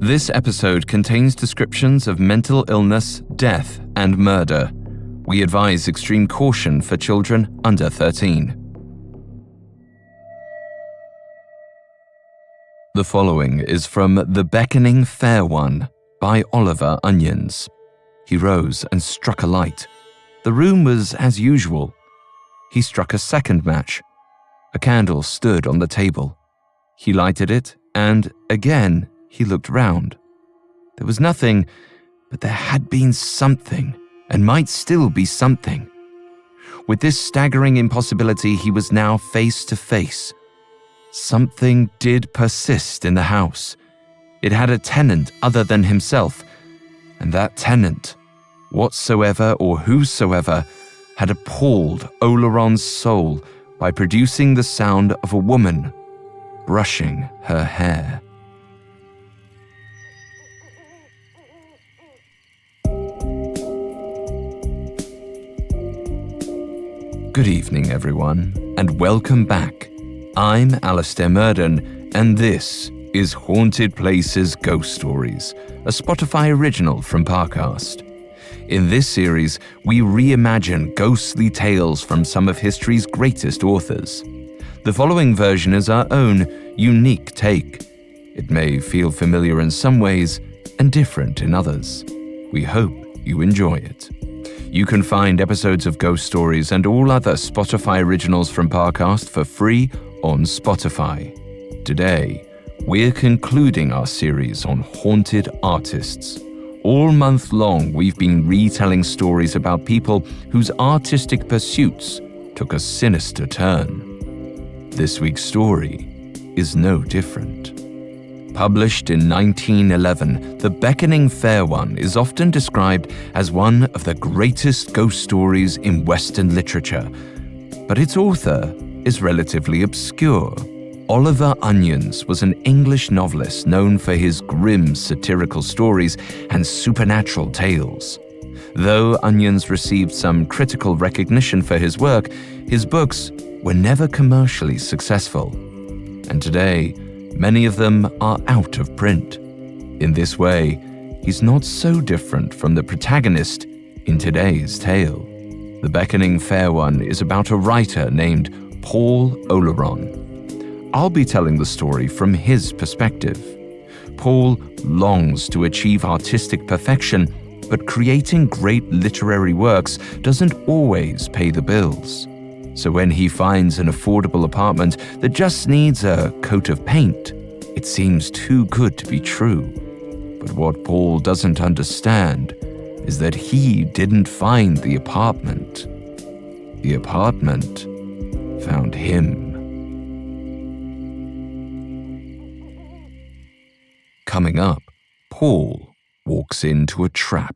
This episode contains descriptions of mental illness, death, and murder. We advise extreme caution for children under 13. The following is from The Beckoning Fair One by Oliver Onions. He rose and struck a light. The room was as usual. He struck a second match. A candle stood on the table. He lighted it, and again he looked round. There was nothing, but there had been something, and might still be something. With this staggering impossibility, he was now face to face. Something did persist in the house. It had a tenant other than himself, and that tenant, whatsoever or whosoever, had appalled Oleron's soul by producing the sound of a woman brushing her hair. Good evening, everyone, and welcome back. I'm Alistair Murden, and this is Haunted Places Ghost Stories, a Spotify original from Parcast. In this series, we reimagine ghostly tales from some of history's greatest authors. The following version is our own unique take. It may feel familiar in some ways and different in others. We hope you enjoy it. You can find episodes of Ghost Stories and all other Spotify originals from Parcast for free on Spotify. Today, we're concluding our series on haunted artists. All month long, we've been retelling stories about people whose artistic pursuits took a sinister turn. This week's story is no different. Published in 1911, The Beckoning Fair One is often described as one of the greatest ghost stories in Western literature, but its author is relatively obscure. Oliver Onions was an English novelist known for his grim satirical stories and supernatural tales. Though Onions received some critical recognition for his work, his books were never commercially successful. And today, many of them are out of print. In this way, he's not so different from the protagonist in today's tale. The Beckoning Fair One is about a writer named Paul Oleron. I'll be telling the story from his perspective. Paul longs to achieve artistic perfection, but creating great literary works doesn't always pay the bills. So when he finds an affordable apartment that just needs a coat of paint, it seems too good to be true. But what Paul doesn't understand is that he didn't find the apartment. The apartment found him. Coming up, Paul walks into a trap.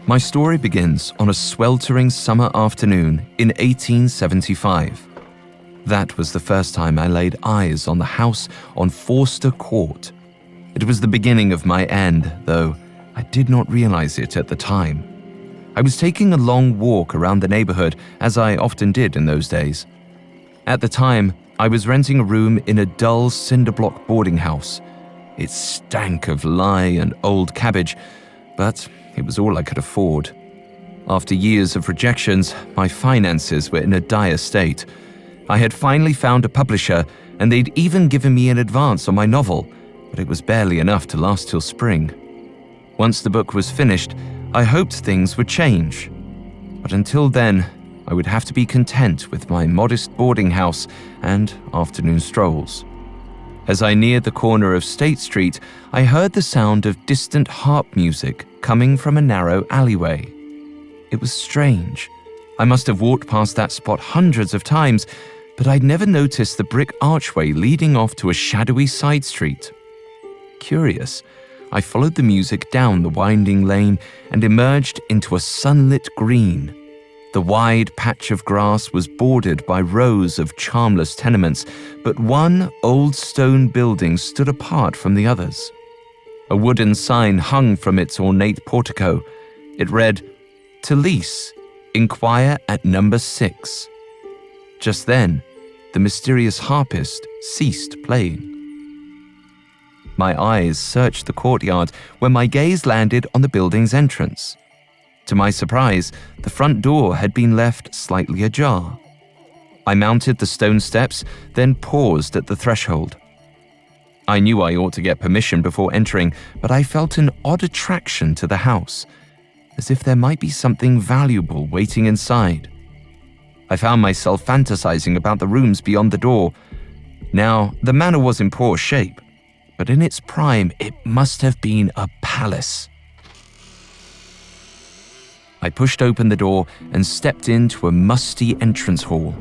My story begins on a sweltering summer afternoon in 1875. That was the first time I laid eyes on the house on Forster Court. It was the beginning of my end, though I did not realize it at the time. I was taking a long walk around the neighborhood, as I often did in those days. At the time, I was renting a room in a dull cinder-block boarding house. It stank of lye and old cabbage, but it was all I could afford. After years of rejections, my finances were in a dire state. I had finally found a publisher, and they'd even given me an advance on my novel, but it was barely enough to last till spring. Once the book was finished, I hoped things would change. But until then, I would have to be content with my modest boarding house and afternoon strolls. As I neared the corner of State Street, I heard the sound of distant harp music coming from a narrow alleyway. It was strange. I must have walked past that spot hundreds of times, but I'd never noticed the brick archway leading off to a shadowy side street. Curious, I followed the music down the winding lane and emerged into a sunlit green. The wide patch of grass was bordered by rows of charmless tenements, but one old stone building stood apart from the others. A wooden sign hung from its ornate portico. It read, "To lease. Inquire at number 6. Just then, the mysterious harpist ceased playing. My eyes searched the courtyard when my gaze landed on the building's entrance. To my surprise, the front door had been left slightly ajar. I mounted the stone steps, then paused at the threshold. I knew I ought to get permission before entering, but I felt an odd attraction to the house, as if there might be something valuable waiting inside. I found myself fantasizing about the rooms beyond the door. Now, the manor was in poor shape, but in its prime, it must have been a palace. I pushed open the door and stepped into a musty entrance hall.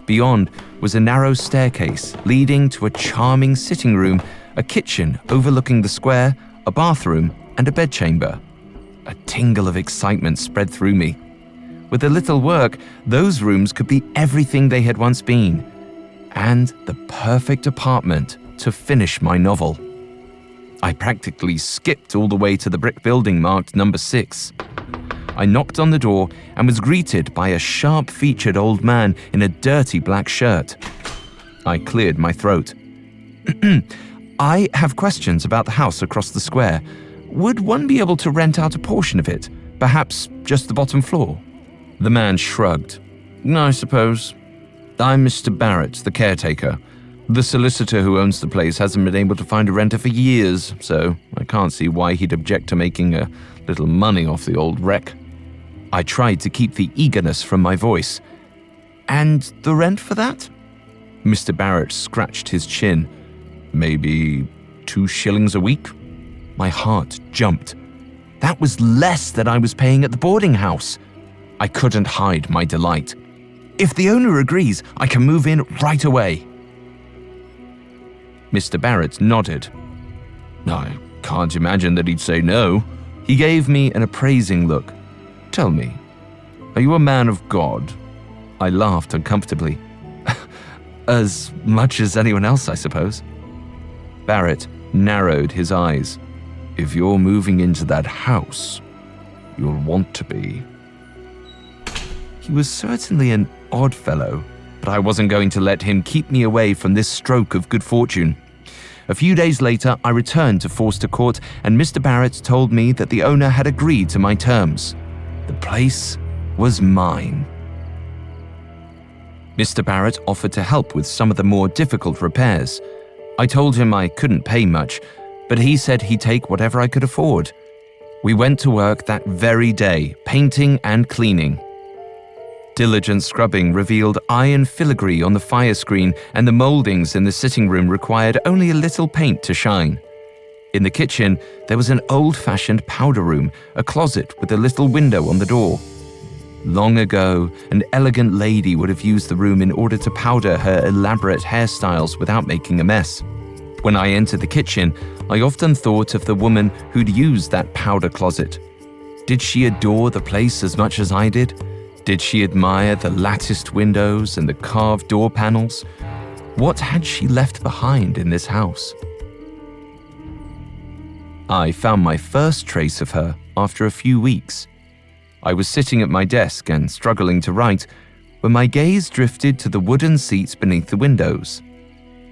Beyond was a narrow staircase leading to a charming sitting room, a kitchen overlooking the square, a bathroom, and a bedchamber. A tingle of excitement spread through me. With a little work, those rooms could be everything they had once been, and the perfect apartment to finish my novel. I practically skipped all the way to the brick building marked number 6. I knocked on the door and was greeted by a sharp-featured old man in a dirty black shirt. I cleared my throat. I have questions about the house across the square. Would one be able to rent out a portion of it, perhaps just the bottom floor? The man shrugged. I suppose. I'm Mr. Barrett, the caretaker. The solicitor who owns the place hasn't been able to find a renter for years, so I can't see why he'd object to making a little money off the old wreck. I tried to keep the eagerness from my voice. And the rent for that? Mr. Barrett scratched his chin. Maybe 2 shillings a week? My heart jumped. That was less than I was paying at the boarding house. I couldn't hide my delight. If the owner agrees, I can move in right away. Mr. Barrett nodded. I can't imagine that he'd say no. He gave me an appraising look. Tell me, are you a man of God? I laughed uncomfortably. As much as anyone else, I suppose. Barrett narrowed his eyes. If you're moving into that house, you'll want to be. He was certainly an odd fellow, but I wasn't going to let him keep me away from this stroke of good fortune. A few days later, I returned to Forster Court, and Mr. Barrett told me that the owner had agreed to my terms. The place was mine. Mr. Barrett offered to help with some of the more difficult repairs. I told him I couldn't pay much, but he said he'd take whatever I could afford. We went to work that very day, painting and cleaning. Diligent scrubbing revealed iron filigree on the fire screen, and the moldings in the sitting room required only a little paint to shine. In the kitchen, there was an old-fashioned powder room, a closet with a little window on the door. Long ago, an elegant lady would have used the room in order to powder her elaborate hairstyles without making a mess. When I entered the kitchen, I often thought of the woman who'd used that powder closet. Did she adore the place as much as I did? Did she admire the latticed windows and the carved door panels? What had she left behind in this house? I found my first trace of her after a few weeks. I was sitting at my desk and struggling to write when my gaze drifted to the wooden seats beneath the windows.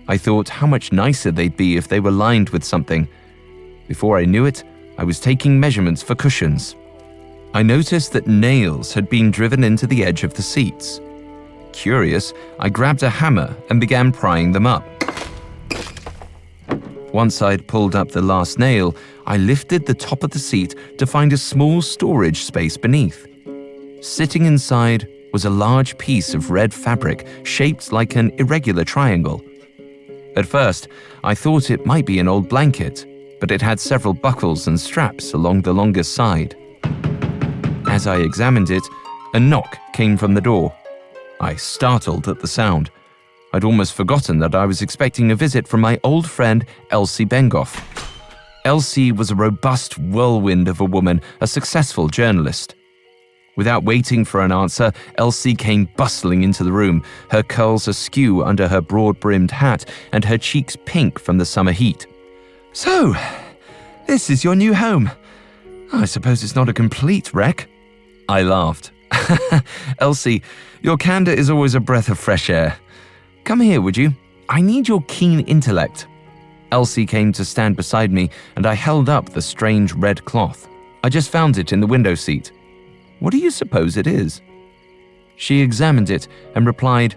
I thought how much nicer they'd be if they were lined with something. Before I knew it, I was taking measurements for cushions. I noticed that nails had been driven into the edge of the seats. Curious, I grabbed a hammer and began prying them up. Once I'd pulled up the last nail, I lifted the top of the seat to find a small storage space beneath. Sitting inside was a large piece of red fabric shaped like an irregular triangle. At first, I thought it might be an old blanket, but it had several buckles and straps along the longest side. As I examined it, a knock came from the door. I startled at the sound. I'd almost forgotten that I was expecting a visit from my old friend Elsie Bengoff. Elsie was a robust whirlwind of a woman, a successful journalist. Without waiting for an answer, Elsie came bustling into the room, her curls askew under her broad-brimmed hat and her cheeks pink from the summer heat. "So, this is your new home. I suppose it's not a complete wreck." I laughed. Elsie, your candor is always a breath of fresh air. Come here, would you? I need your keen intellect. Elsie came to stand beside me, and I held up the strange red cloth. I just found it in the window seat. What do you suppose it is? She examined it and replied,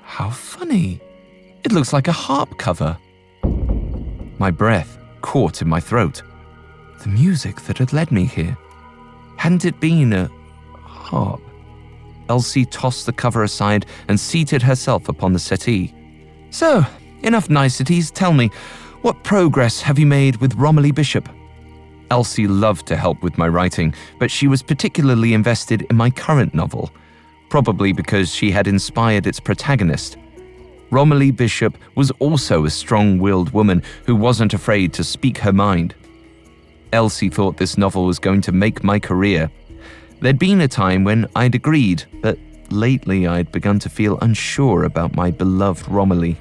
how funny. It looks like a harp cover. My breath caught in my throat. The music that had led me here. Hadn't it been a harp? Elsie tossed the cover aside and seated herself upon the settee. So, enough niceties. Tell me, what progress have you made with Romilly Bishop? Elsie loved to help with my writing, but she was particularly invested in my current novel, probably because she had inspired its protagonist. Romilly Bishop was also a strong-willed woman who wasn't afraid to speak her mind. Elsie thought this novel was going to make my career. There'd been a time when I'd agreed, but lately I'd begun to feel unsure about my beloved Romilly.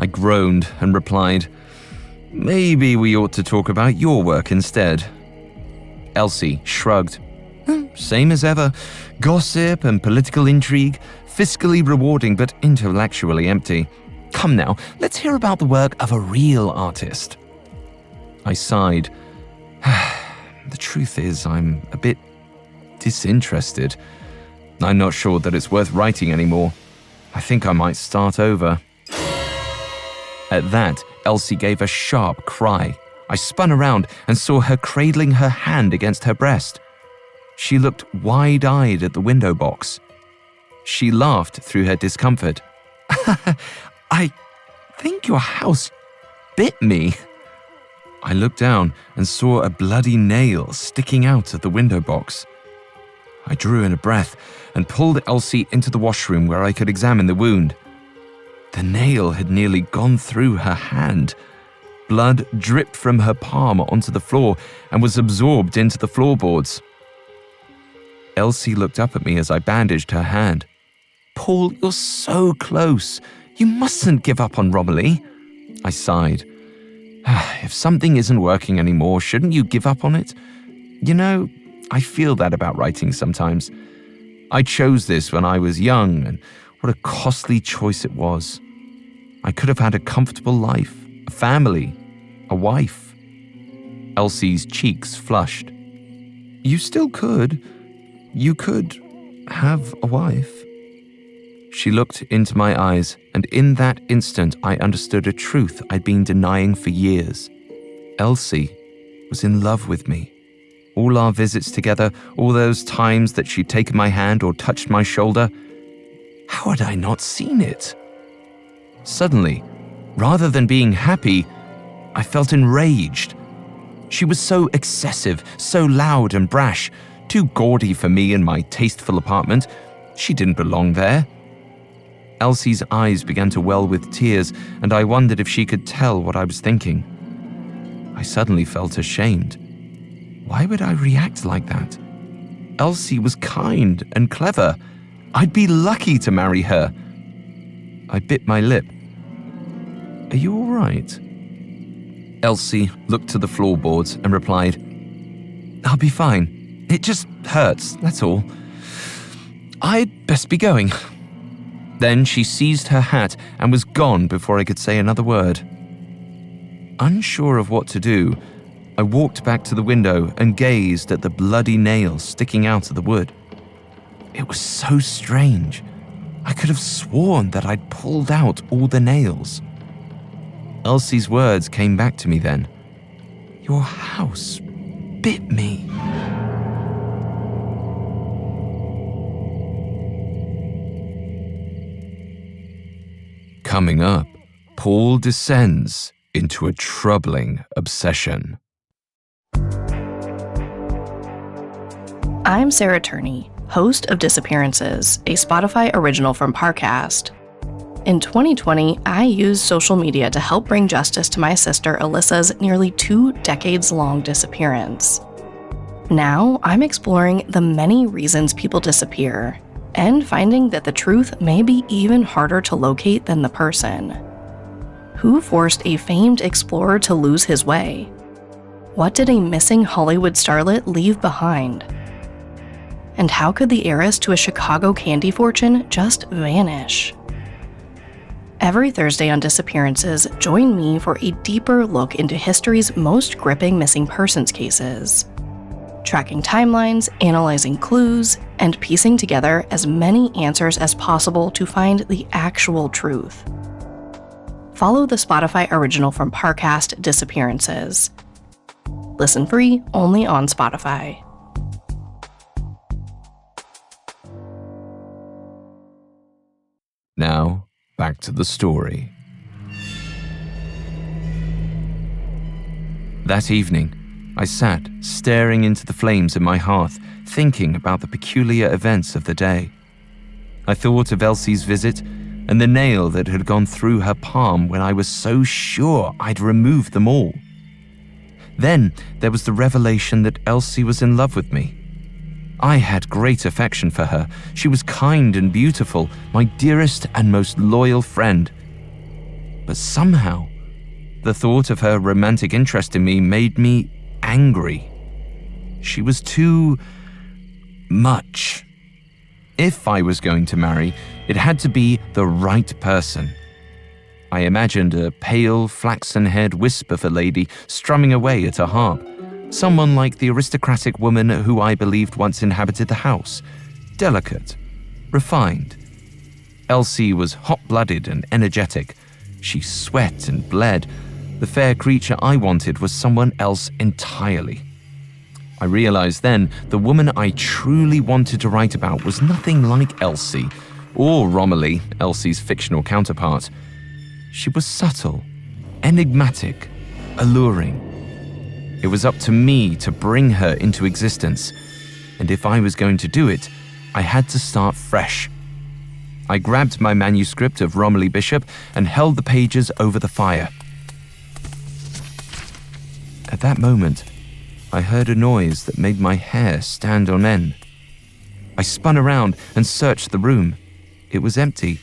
I groaned and replied, maybe we ought to talk about your work instead. Elsie shrugged. Same as ever. Gossip and political intrigue, fiscally rewarding but intellectually empty. Come now, let's hear about the work of a real artist. I sighed. The truth is, I'm a bit disinterested. I'm not sure that it's worth writing anymore. I think I might start over. At that, Elsie gave a sharp cry. I spun around and saw her cradling her hand against her breast. She looked wide-eyed at the window box. She laughed through her discomfort. I think your house bit me. I looked down and saw a bloody nail sticking out of the window box. I drew in a breath and pulled Elsie into the washroom where I could examine the wound. The nail had nearly gone through her hand. Blood dripped from her palm onto the floor and was absorbed into the floorboards. Elsie looked up at me as I bandaged her hand. Paul, you're so close. You mustn't give up on Romilly. I sighed. If something isn't working anymore, shouldn't you give up on it? You know, I feel that about writing sometimes. I chose this when I was young, and what a costly choice it was. I could have had a comfortable life, a family, a wife. Elsie's cheeks flushed. You still could. You could have a wife. She looked into my eyes, and in that instant I understood a truth I'd been denying for years. Elsie was in love with me. All our visits together, all those times that she'd taken my hand or touched my shoulder. How had I not seen it? Suddenly, rather than being happy, I felt enraged. She was so excessive, so loud and brash, too gaudy for me in my tasteful apartment. She didn't belong there. Elsie's eyes began to well with tears, and I wondered if she could tell what I was thinking. I suddenly felt ashamed. Why would I react like that? Elsie was kind and clever. I'd be lucky to marry her. I bit my lip. Are you all right? Elsie looked to the floorboards and replied, I'll be fine. It just hurts, that's all. I'd best be going. Then she seized her hat and was gone before I could say another word. Unsure of what to do, I walked back to the window and gazed at the bloody nail sticking out of the wood. It was so strange. I could have sworn that I'd pulled out all the nails. Elsie's words came back to me then. Your house bit me. Coming up, Paul descends into a troubling obsession. I'm Sarah Turney, host of Disappearances, a Spotify original from Parcast. In 2020, I used social media to help bring justice to my sister Alyssa's nearly 2 decades-long disappearance. Now, I'm exploring the many reasons people disappear and finding that the truth may be even harder to locate than the person. Who forced a famed explorer to lose his way? What did a missing Hollywood starlet leave behind? And how could the heiress to a Chicago candy fortune just vanish? Every Thursday on Disappearances, join me for a deeper look into history's most gripping missing persons cases, tracking timelines, analyzing clues, and piecing together as many answers as possible to find the actual truth. Follow the Spotify original from Parcast, Disappearances. Listen free only on Spotify. Now, back to the story. That evening, I sat staring into the flames in my hearth, thinking about the peculiar events of the day. I thought of Elsie's visit and the nail that had gone through her palm when I was so sure I'd removed them all. Then there was the revelation that Elsie was in love with me. I had great affection for her. She was kind and beautiful, my dearest and most loyal friend. But somehow, the thought of her romantic interest in me made me angry. She was too much. If I was going to marry, it had to be the right person. I imagined a pale, flaxen-haired wisp of a lady strumming away at a harp. Someone like the aristocratic woman who I believed once inhabited the house. Delicate, refined. Elsie was hot-blooded and energetic. She sweat and bled. The fair creature I wanted was someone else entirely. I realized then the woman I truly wanted to write about was nothing like Elsie, or Romilly, Elsie's fictional counterpart. She was subtle, enigmatic, alluring. It was up to me to bring her into existence, and if I was going to do it, I had to start fresh. I grabbed my manuscript of Romilly Bishop and held the pages over the fire. At that moment, I heard a noise that made my hair stand on end. I spun around and searched the room. It was empty,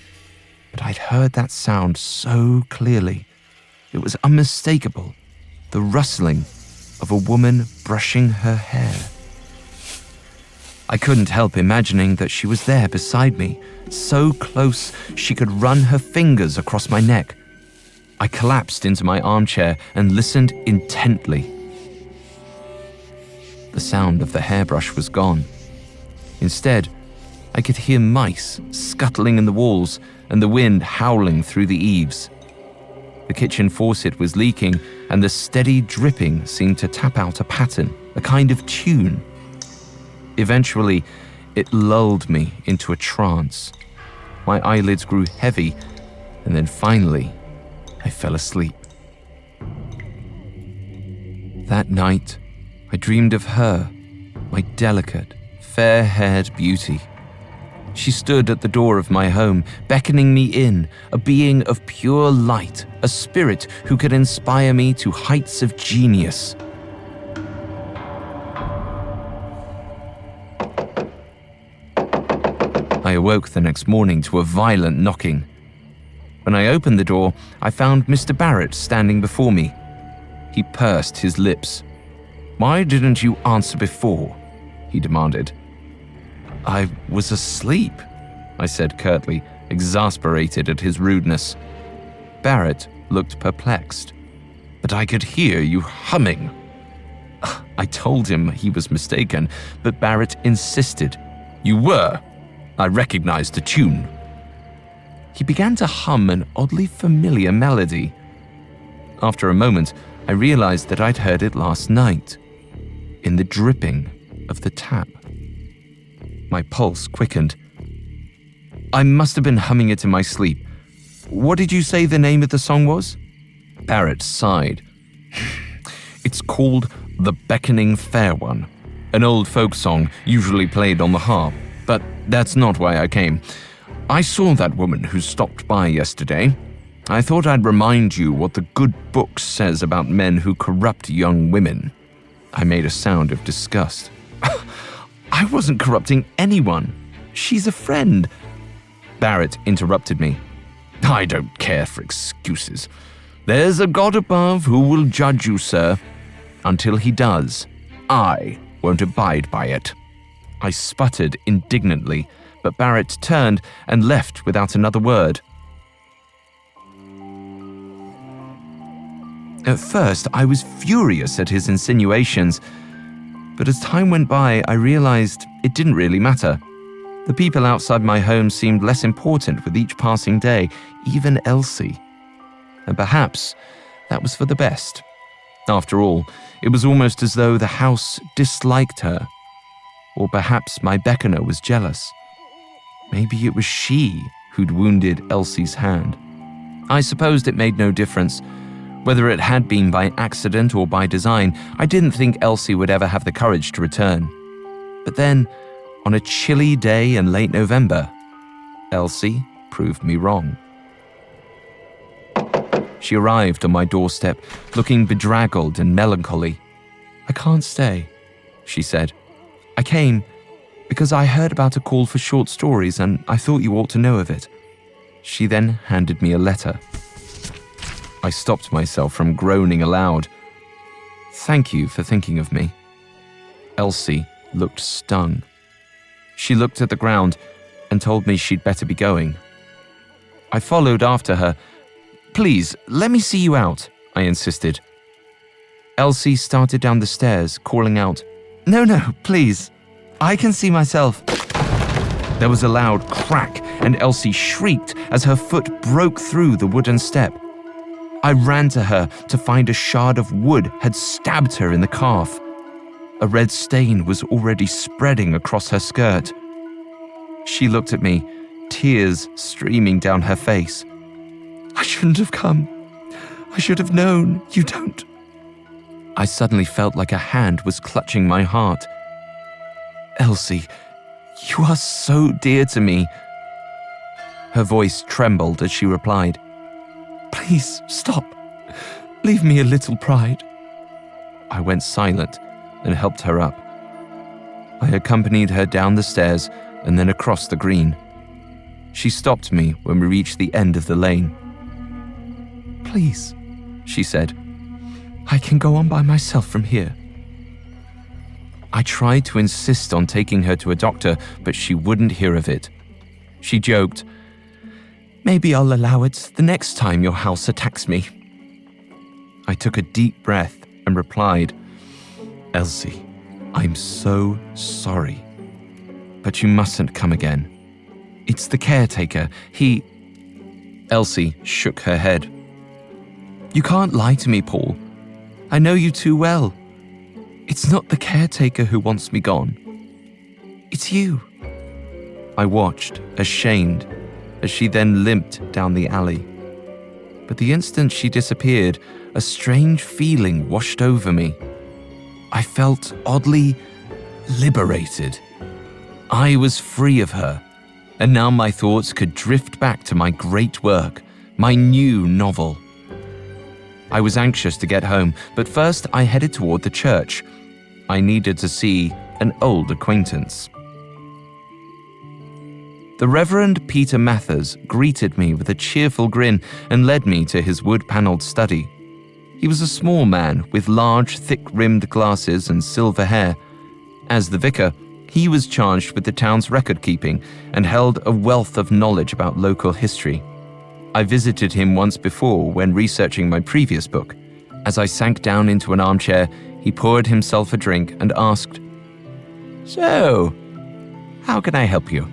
but I'd heard that sound so clearly. It was unmistakable, the rustling of a woman brushing her hair. I couldn't help imagining that she was there beside me, so close she could run her fingers across my neck. I collapsed into my armchair and listened intently. The sound of the hairbrush was gone. Instead, I could hear mice scuttling in the walls and the wind howling through the eaves. The kitchen faucet was leaking, and the steady dripping seemed to tap out a pattern, a kind of tune. Eventually, it lulled me into a trance. My eyelids grew heavy, and then finally, I fell asleep. That night, I dreamed of her, my delicate, fair-haired beauty. She stood at the door of my home, beckoning me in, a being of pure light, a spirit who could inspire me to heights of genius. I awoke the next morning to a violent knocking. When I opened the door, I found Mr. Barrett standing before me. He pursed his lips. "Why didn't you answer before?" he demanded. "I was asleep," I said curtly, exasperated at his rudeness. Barrett looked perplexed. "But I could hear you humming." I told him he was mistaken, but Barrett insisted. "You were. I recognized the tune." He began to hum an oddly familiar melody. After a moment, I realized that I'd heard it last night, in the dripping of the tap. My pulse quickened. "I must have been humming it in my sleep. What did you say the name of the song was?" Barrett sighed. "It's called The Beckoning Fair One, an old folk song usually played on the harp, but that's not why I came. I saw that woman who stopped by yesterday. I thought I'd remind you what the good book says about men who corrupt young women." I made a sound of disgust. "I wasn't corrupting anyone. She's a friend." Barrett interrupted me. "I don't care for excuses. There's a God above who will judge you, sir. Until he does, I won't abide by it." I sputtered indignantly, but Barrett turned and left without another word. At first, I was furious at his insinuations, but as time went by, I realized it didn't really matter. The people outside my home seemed less important with each passing day, even Elsie. And perhaps that was for the best. After all, it was almost as though the house disliked her. Or perhaps my beckoner was jealous. Maybe it was she who'd wounded Elsie's hand. I supposed it made no difference. Whether it had been by accident or by design, I didn't think Elsie would ever have the courage to return. But then, on a chilly day in late November, Elsie proved me wrong. She arrived on my doorstep, looking bedraggled and melancholy. "I can't stay," she said. "I came because I heard about a call for short stories and I thought you ought to know of it." She then handed me a letter. I stopped myself from groaning aloud. "Thank you for thinking of me." Elsie looked stung. She looked at the ground and told me she'd better be going. I followed after her. "Please, let me see you out," I insisted. Elsie started down the stairs, calling out, No, please. I can see myself." There was a loud crack, and Elsie shrieked as her foot broke through the wooden step. I ran to her to find a shard of wood had stabbed her in the calf. A red stain was already spreading across her skirt. She looked at me, tears streaming down her face. "I shouldn't have come. I should have known. You don't." I suddenly felt like a hand was clutching my heart. "Elsie, you are so dear to me." Her voice trembled as she replied, "Please, stop. Leave me a little pride." I went silent and helped her up. I accompanied her down the stairs and then across the green. She stopped me when we reached the end of the lane. "Please," she said, "I can go on by myself from here." I tried to insist on taking her to a doctor, but she wouldn't hear of it. She joked, "Maybe I'll allow it the next time your house attacks me." I took a deep breath and replied, "Elsie, I'm so sorry. But you mustn't come again. It's the caretaker. Elsie shook her head. "You can't lie to me, Paul. I know you too well. It's not the caretaker who wants me gone. It's you." I watched, ashamed, as she then limped down the alley. But the instant she disappeared, a strange feeling washed over me. I felt oddly liberated. I was free of her, and now my thoughts could drift back to my great work, my new novel. I was anxious to get home, but first I headed toward the church. I needed to see an old acquaintance. The Reverend Peter Mathers greeted me with a cheerful grin and led me to his wood-paneled study. He was a small man with large, thick-rimmed glasses and silver hair. As the vicar, he was charged with the town's record-keeping and held a wealth of knowledge about local history. I visited him once before when researching my previous book. As I sank down into an armchair, he poured himself a drink and asked, "So, how can I help you?"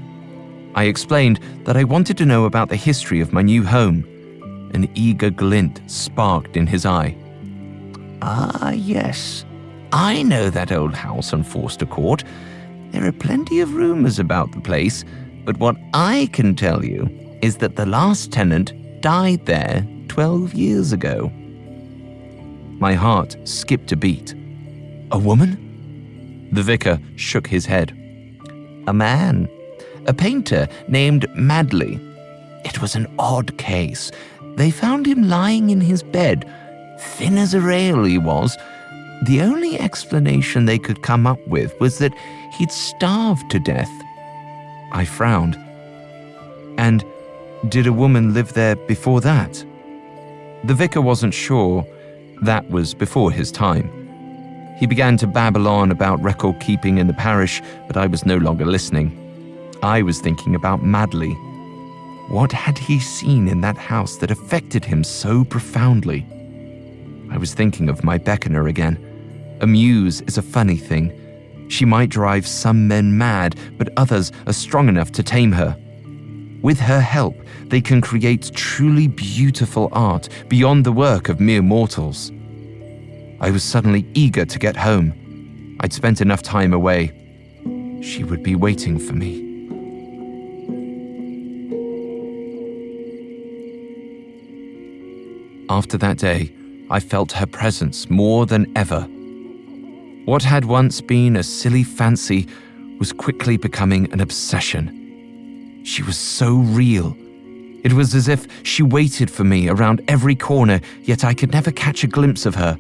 I explained that I wanted to know about the history of my new home. An eager glint sparked in his eye. "Ah, yes. I know that old house on Forster Court. There are plenty of rumors about the place, but what I can tell you is that the last tenant died there 12 years ago." My heart skipped a beat. "A woman?" The vicar shook his head. "A man. A painter named Madley. It was an odd case. They found him lying in his bed, thin as a rail he was. The only explanation they could come up with was that he'd starved to death." I frowned. "And did a woman live there before that?" The vicar wasn't sure. That was before his time. He began to babble on about record keeping in the parish, but I was no longer listening. I was thinking about Madley. What had he seen in that house that affected him so profoundly? I was thinking of my beckoner again. A muse is a funny thing. She might drive some men mad, but others are strong enough to tame her. With her help, they can create truly beautiful art beyond the work of mere mortals. I was suddenly eager to get home. I'd spent enough time away. She would be waiting for me. After that day, I felt her presence more than ever. What had once been a silly fancy was quickly becoming an obsession. She was so real. It was as if she waited for me around every corner, yet I could never catch a glimpse of her.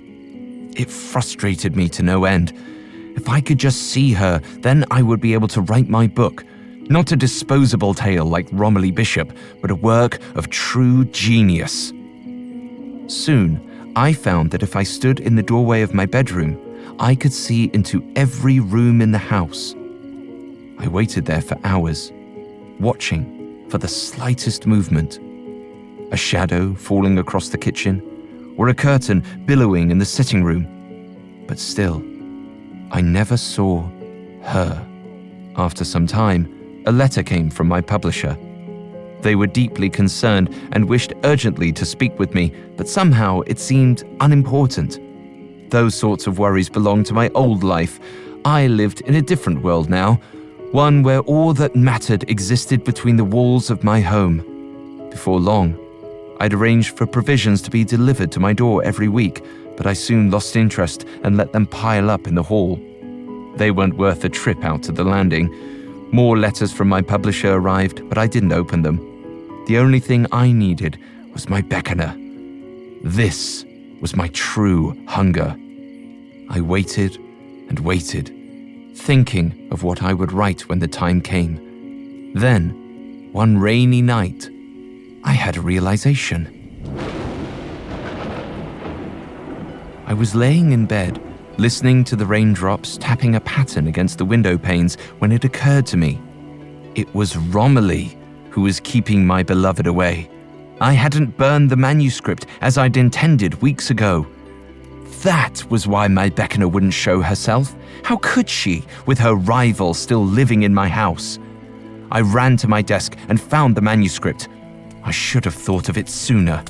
It frustrated me to no end. If I could just see her, then I would be able to write my book. Not a disposable tale like Romilly Bishop, but a work of true genius. Soon, I found that if I stood in the doorway of my bedroom, I could see into every room in the house. I waited there for hours, watching for the slightest movement. A shadow falling across the kitchen, or a curtain billowing in the sitting room. But still, I never saw her. After some time, a letter came from my publisher. They were deeply concerned and wished urgently to speak with me, but somehow it seemed unimportant. Those sorts of worries belonged to my old life. I lived in a different world now, one where all that mattered existed between the walls of my home. Before long, I'd arranged for provisions to be delivered to my door every week, but I soon lost interest and let them pile up in the hall. They weren't worth a trip out to the landing. More letters from my publisher arrived, but I didn't open them. The only thing I needed was my beckoner. This was my true hunger. I waited and waited, thinking of what I would write when the time came. Then, one rainy night, I had a realization. I was laying in bed, listening to the raindrops tapping a pattern against the window panes when it occurred to me. It was Romilly who was keeping my beloved away. I hadn't burned the manuscript as I'd intended weeks ago. That was why my beckoner wouldn't show herself. How could she, with her rival still living in my house? I ran to my desk and found the manuscript. I should have thought of it sooner.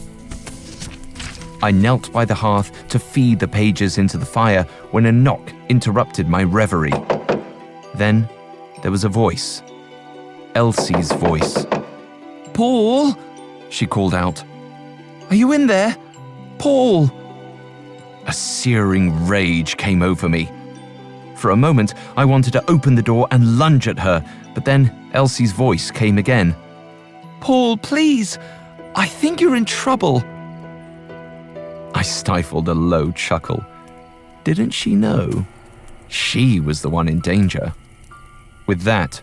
I knelt by the hearth to feed the pages into the fire when a knock interrupted my reverie. Then there was a voice. Elsie's voice. "Paul," she called out. "Are you in there? Paul!" A searing rage came over me. For a moment, I wanted to open the door and lunge at her, but then Elsie's voice came again. "Paul, please! I think you're in trouble." I stifled a low chuckle. Didn't she know? She was the one in danger. With that,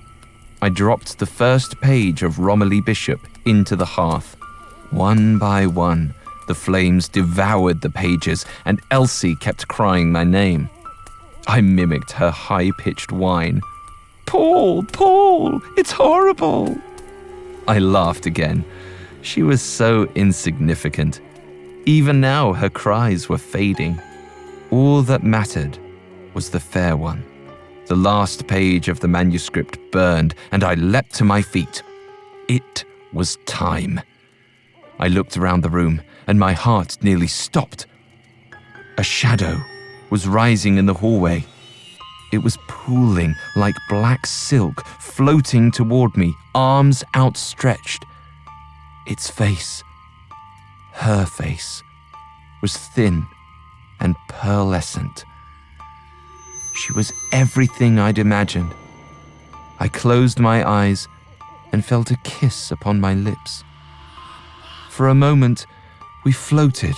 I dropped the first page of Romilly Bishop into the hearth. One by one, the flames devoured the pages, and Elsie kept crying my name. I mimicked her high-pitched whine. "Paul, Paul, it's horrible!" I laughed again. She was so insignificant. Even now, her cries were fading. All that mattered was the fair one. The last page of the manuscript burned, and I leapt to my feet. It was time. I looked around the room, and my heart nearly stopped. A shadow was rising in the hallway. It was pooling like black silk, floating toward me, arms outstretched. Its face, her face, was thin and pearlescent. She was everything I'd imagined. I closed my eyes and felt a kiss upon my lips. For a moment, we floated.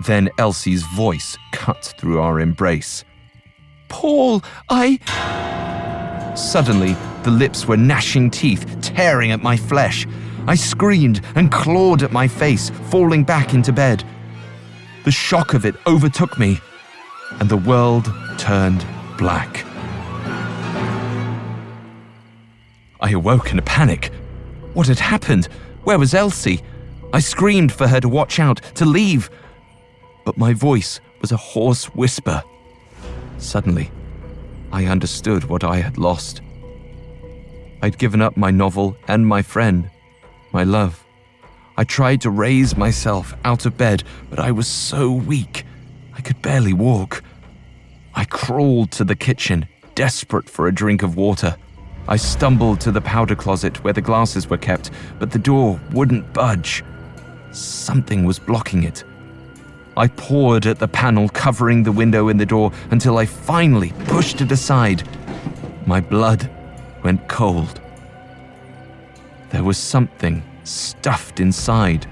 Then Elsie's voice cut through our embrace. "Paul, Suddenly, the lips were gnashing teeth, tearing at my flesh. I screamed and clawed at my face, falling back into bed. The shock of it overtook me. and the world turned black. I awoke in a panic. What had happened? Where was Elsie? I screamed for her to watch out, to leave. But my voice was a hoarse whisper. Suddenly, I understood what I had lost. I'd given up my novel and my friend, my love. I tried to raise myself out of bed, but I was so weak, I could barely walk. I crawled to the kitchen, desperate for a drink of water. I stumbled to the powder closet where the glasses were kept, but the door wouldn't budge. Something was blocking it. I pawed at the panel covering the window in the door until I finally pushed it aside. My blood went cold. There was something stuffed inside.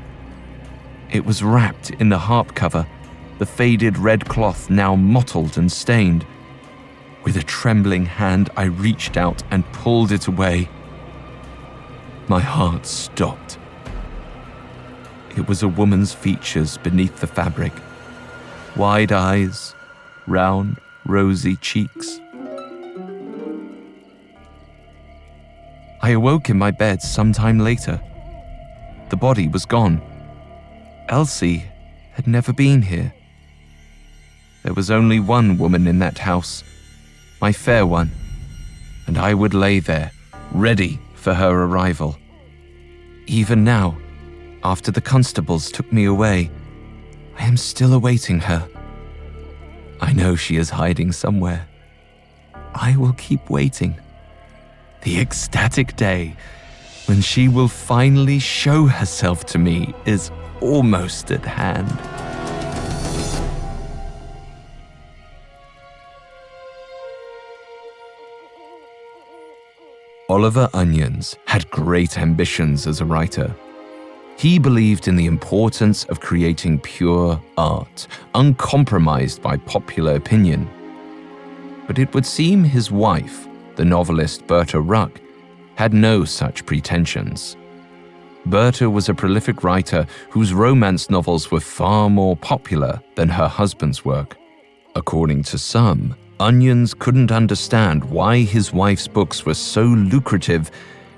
It was wrapped in the harp cover, the faded red cloth now mottled and stained. With a trembling hand, I reached out and pulled it away. My heart stopped. It was a woman's features beneath the fabric. Wide eyes, round, rosy cheeks. I awoke in my bed sometime later. The body was gone. Elsie had never been here. There was only one woman in that house, my fair one, and I would lay there, ready for her arrival. Even now, after the constables took me away, I am still awaiting her. I know she is hiding somewhere. I will keep waiting. The ecstatic day when she will finally show herself to me is almost at hand. Oliver Onions had great ambitions as a writer. He believed in the importance of creating pure art, uncompromised by popular opinion. But it would seem his wife, the novelist Berta Ruck, had no such pretensions. Berta was a prolific writer whose romance novels were far more popular than her husband's work. According to some, Onions couldn't understand why his wife's books were so lucrative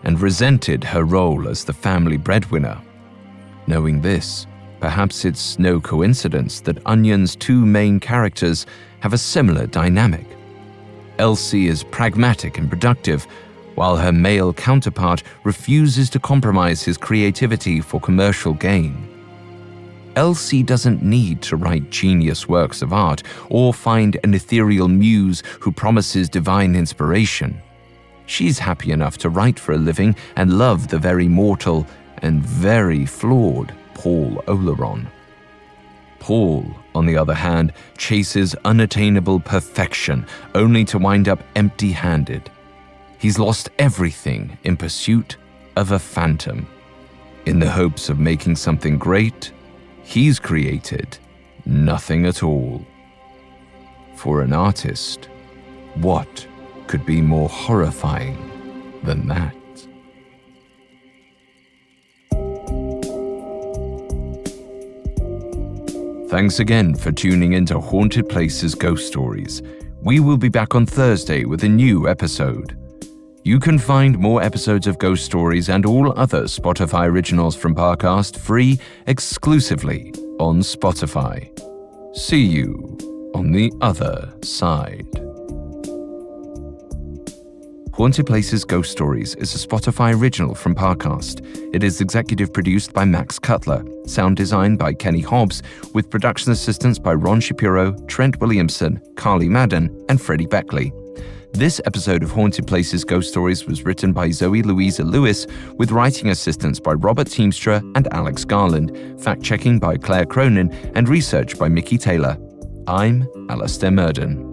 and resented her role as the family breadwinner. Knowing this, perhaps it's no coincidence that Onion's two main characters have a similar dynamic. Elsie is pragmatic and productive, while her male counterpart refuses to compromise his creativity for commercial gain. Elsie doesn't need to write genius works of art or find an ethereal muse who promises divine inspiration. She's happy enough to write for a living and love the very mortal and very flawed Paul Oleron. Paul, on the other hand, chases unattainable perfection only to wind up empty-handed. He's lost everything in pursuit of a phantom. In the hopes of making something great, he's created nothing at all. For an artist, what could be more horrifying than that? Thanks again for tuning into Haunted Places Ghost Stories. We will be back on Thursday with a new episode. You can find more episodes of Ghost Stories and all other Spotify originals from Parcast free exclusively on Spotify. See you on the other side. Haunted Places Ghost Stories is a Spotify original from Parcast. It is executive produced by Max Cutler, sound design by Kenny Hobbs, with production assistance by Ron Shapiro, Trent Williamson, Carly Madden, and Freddie Beckley. This episode of Haunted Places Ghost Stories was written by Zoe Louisa Lewis, with writing assistance by Robert Teamstra and Alex Garland, fact-checking by Claire Cronin, and research by Mickey Taylor. I'm Alastair Murden.